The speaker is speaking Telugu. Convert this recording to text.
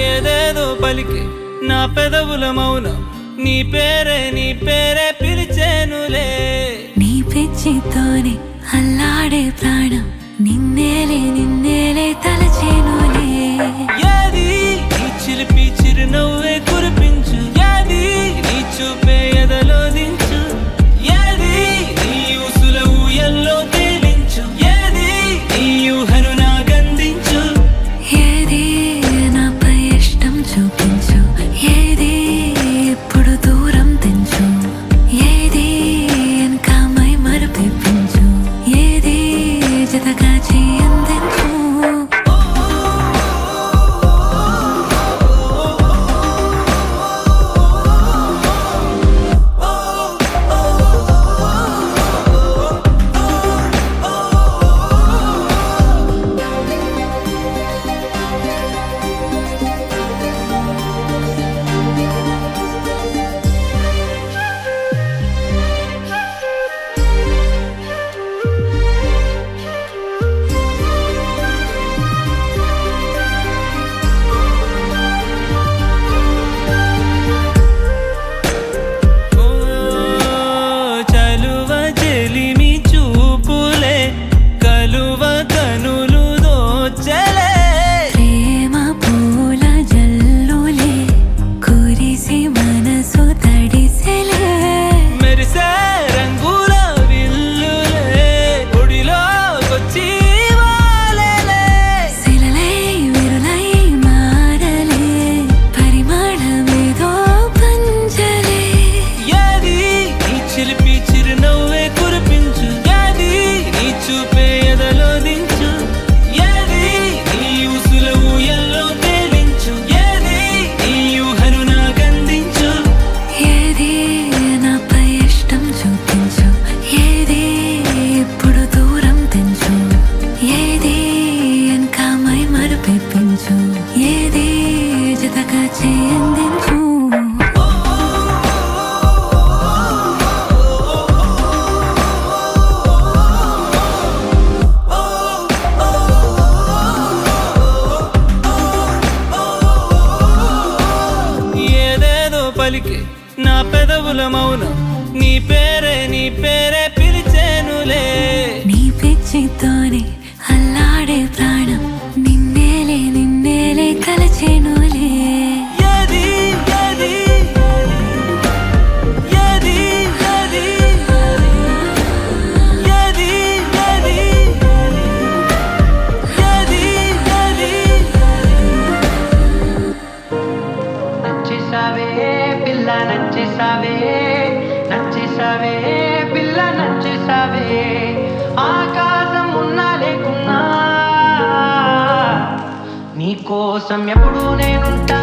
ఏదేదో పలికి నా పెదవుల మౌనం నీ పేరే పిలిచేనులే. నీ పిచ్చితోనే అల్లాడే ప్రాణం నిన్నేలే తలచేనులే. ఏది నీ చిలిపి చిరునవ్వే కురిపించు, ఏది నీ చూపే ఎదలో దించు, ఏది నీ ఊసుల ఊయల్లో తేలించు, ఏది నీ ఊహను నాగందించు. ఏది నాపై ఇష్టం చూపించు, ఏది ఎప్పుడు దూరం తెంచు, ఏది ఇంకా మై మరపించు, ఏది జతగా చేయందించు. చలువ చెలిమి చూపులే కలువ కనులు దోచలే. ప్రేమ పూల జల్లులే కురిసి మనసు తడిసెలే. మెరిసే రంగుల విల్లులే ఒడిలోకొచ్చి వాలేలే. శిలలై విరులై మారలే పరిమళమేదో పంచలే. ఏది నీ చిలిపి చిరునవ్వే కురిపించు, ఏది నీ చూపే ఎదలో దించు, ఏది నీ ఊసుల ఊయల్లో తేలించు, ఏది నీ ఊహను నాగందించు. ఏది నాపై ఇష్టం చూపించు, ఏది ఎప్పుడు దూరం తెంచు, ఏది ఇంకా మై మరపించు, ఏది జతగా చేయందించు. ఏదేదో పలికి నా పెదవుల మౌనం నీ పేరే పిలిచేనులే. నీ పిచ్చితోనే అల్లాడే ప్రాణం నిన్నేలే తలచేనులే. ఏది ఏది ఏది ఏది ఏది ఏది ఏది ఏది నచ్చేసావే పిల్ల నచ్చేసావే, నచ్చేసావే పిల్ల నచ్చేసావే. ఆకాశం ఉన్నా లేకున్నా నీకోసం ఎప్పుడు నేనుంటా.